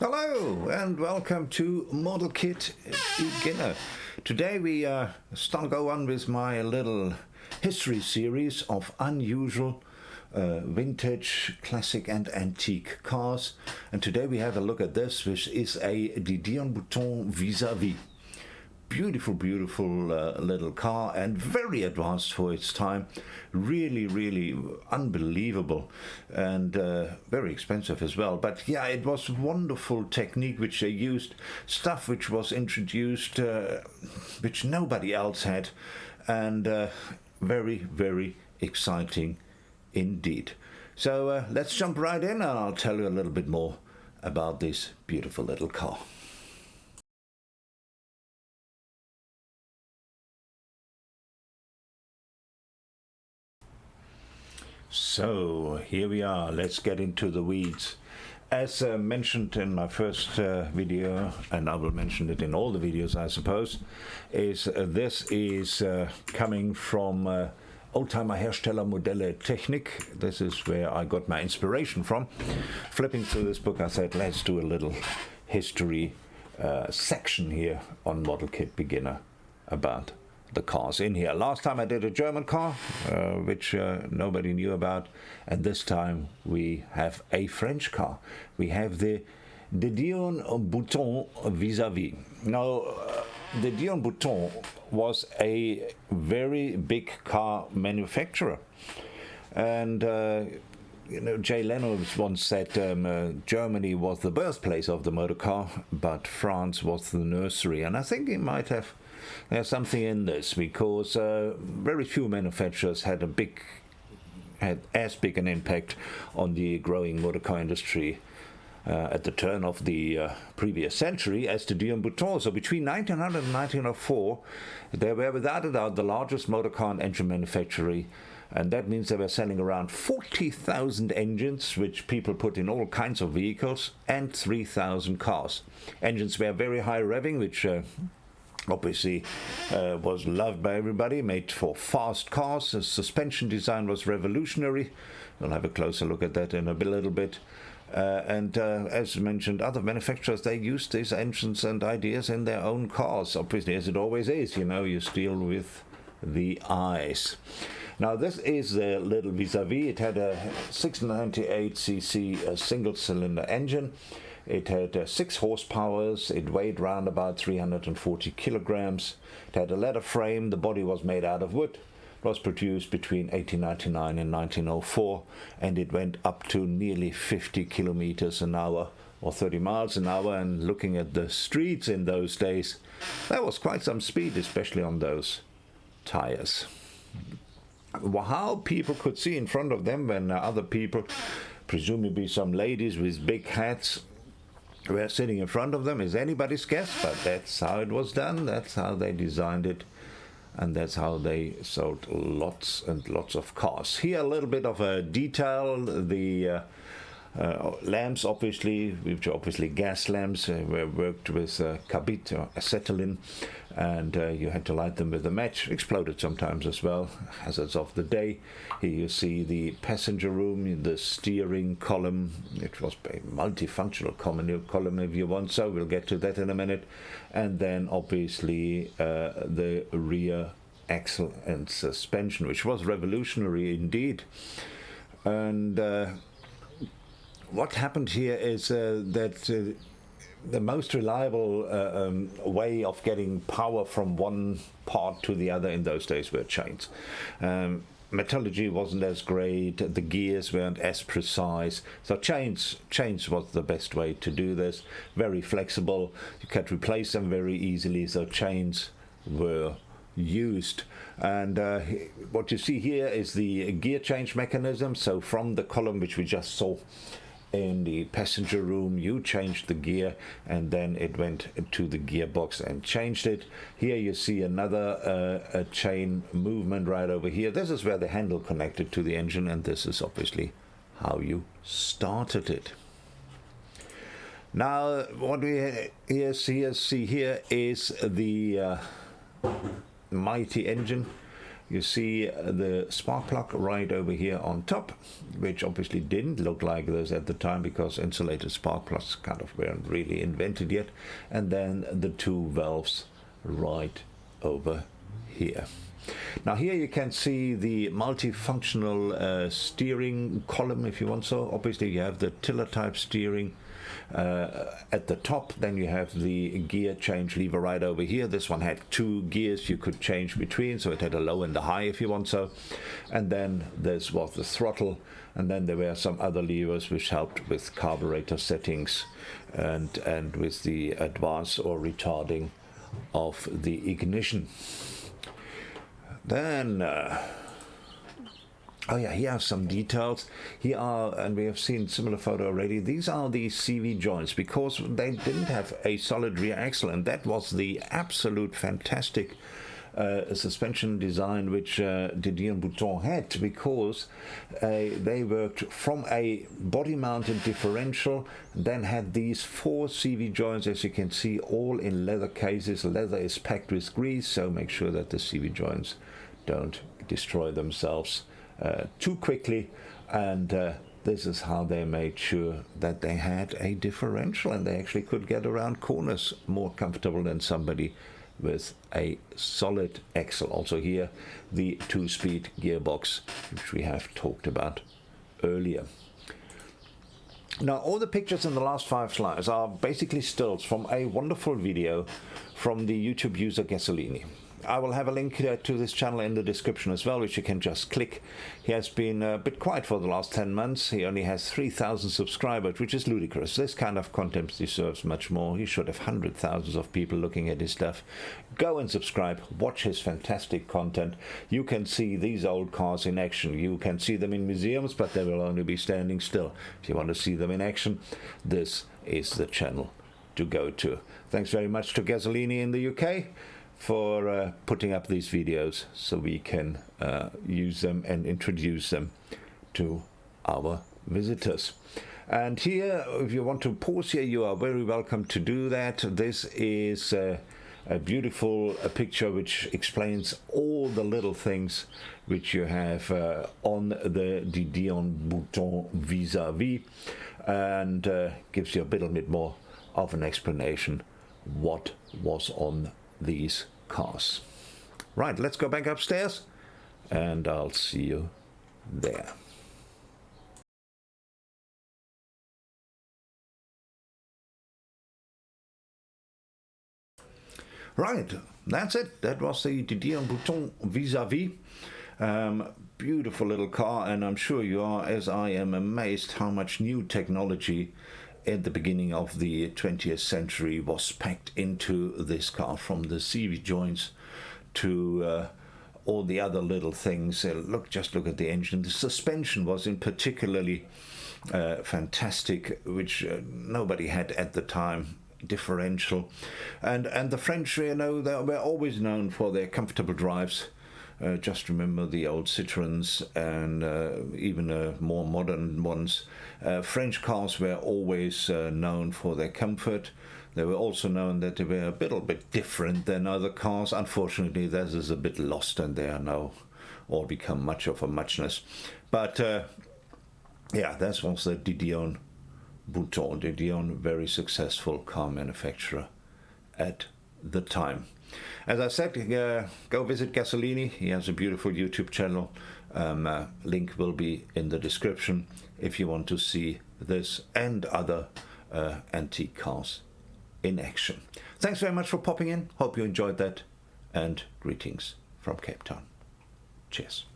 Hello and welcome to Model Kit Beginner. Today we start go on with my little history series of unusual vintage, classic and antique cars. And today we have a look at this, which is a Dion Bouton vis-a-vis. Beautiful, beautiful little car and very advanced for its time. Really, really unbelievable and very expensive as well. But yeah, it was wonderful technique which they used, stuff which was introduced which nobody else had, and very, very exciting indeed. So let's jump right in and I'll tell you a little bit more about this beautiful little car. So here we are, let's get into the weeds. As mentioned in my first video, and I will mention it in all the videos I suppose, this is coming from Oldtimer Hersteller Modelle Technik. This is where I got my inspiration from. Flipping through this book I said let's do a little history section here on Model Kit Beginner about the cars in here. Last time I did a German car, which nobody knew about, and this time we have a French car. We have the Dion Bouton vis-a-vis. Now, the Dion Bouton was a very big car manufacturer, and Jay Leno once said Germany was the birthplace of the motor car, but France was the nursery, and I think he might have there's something in this, because very few manufacturers had as big an impact on the growing motor car industry at the turn of the previous century as the Dion Bouton. So between 1900 and 1904, they were without a doubt the largest motor car and engine manufacturer. And that means they were selling around 40,000 engines, which people put in all kinds of vehicles, and 3,000 cars. Engines were very high revving, which obviously was loved by everybody, made for fast cars. The suspension design was revolutionary. We'll have a closer look at that in a little bit. And as mentioned, other manufacturers, they used these engines and ideas in their own cars. Obviously, as it always is, you steal with the eyes. Now this is the little vis-a-vis. It had a 698cc single-cylinder engine. It had 6 horsepowers. It weighed around about 340 kilograms. It had a leather frame. The body was made out of wood. It was produced between 1899 and 1904, and it went up to nearly 50 kilometers an hour, or 30 miles an hour. And looking at the streets in those days, that was quite some speed, especially on those tires. How people could see in front of them when other people, presumably some ladies with big hats, were sitting in front of them is anybody's guess, but that's how it was done. That's how they designed it, and that's how they sold lots and lots of cars. Here a little bit of a detail. The lamps, obviously, which are obviously gas lamps, were worked with carbide or acetylene, and you had to light them with a match. Exploded sometimes as well, hazards of the day. Here you see the passenger room, the steering column. It was a multifunctional column if you want, so we'll get to that in a minute. And then obviously the rear axle and suspension, which was revolutionary indeed. And what happened here is that the most reliable way of getting power from one part to the other in those days were chains. Metallurgy wasn't as great, the gears weren't as precise, so chains was the best way to do this. Very flexible, you could replace them very easily, so chains were used. And what you see here is the gear change mechanism. So from the column which we just saw in the passenger room, you changed the gear, and then it went to the gearbox and changed it. Here you see another a chain movement right over here. This is where the handle connected to the engine, and this is obviously how you started it. Now what we see here is the mighty engine You see the spark plug right over here on top, which obviously didn't look like this at the time because insulated spark plugs kind of weren't really invented yet. And then the two valves right over here. Now here you can see the multifunctional steering column, if you want so. Obviously you have the tiller type steering at the top, then you have the gear change lever right over here. This one had two gears you could change between, so it had a low and a high if you want so. And then this was the throttle, and then there were some other levers which helped with carburetor settings and with the advance or retarding of the ignition. Then oh yeah, here are some details. Here are, and we have seen similar photo already, these are the CV joints because they didn't have a solid rear axle, and that was the absolute fantastic suspension design which Dion Bouton had, because they worked from a body-mounted differential, then had these four CV joints, as you can see, all in leather cases. Leather is packed with grease, so make sure that the CV joints don't destroy themselves too quickly, and this is how they made sure that they had a differential and they actually could get around corners more comfortable than somebody with a solid axle. Also here the 2-speed gearbox, which we have talked about earlier. Now all the pictures in the last 5 slides are basically stills from a wonderful video from the YouTube user Gasolini. I will have a link to this channel in the description as well, which you can just click. He has been a bit quiet for the last 10 months. He only has 3,000 subscribers, which is ludicrous. This kind of content deserves much more. He should have hundreds of thousands of people looking at his stuff. Go and subscribe. Watch his fantastic content. You can see these old cars in action. You can see them in museums, but they will only be standing still. If you want to see them in action, this is the channel to go to. Thanks very much to Gasolini in the UK for putting up these videos so we can use them and introduce them to our visitors. And here, if you want to pause here, you are very welcome to do that. This is a beautiful picture which explains all the little things which you have on the Dion Bouton vis-a-vis, and gives you a bit more of an explanation what was on these cars. Right, let's go back upstairs and I'll see you there. Right, that's it. That was the Dion Bouton vis-a-vis. Beautiful little car, and I'm sure you are, as I am, amazed how much new technology at the beginning of the 20th century was packed into this car, from the CV joints to all the other little things. Just look at the engine. The suspension was in particularly fantastic, which nobody had at the time. Differential, and the French, you know, they were always known for their comfortable drives. Just remember the old Citroens and even more modern ones. French cars were always known for their comfort. They were also known that they were a little bit different than other cars. Unfortunately, theirs is a bit lost, and they are now all become much of a muchness. But yeah, that was the Dion Bouton. Dion, very successful car manufacturer at the time. As I said, go visit Gasolini. He has a beautiful YouTube channel. Link will be in the description if you want to see this and other antique cars in action. Thanks very much for popping in. Hope you enjoyed that, and greetings from Cape Town. Cheers.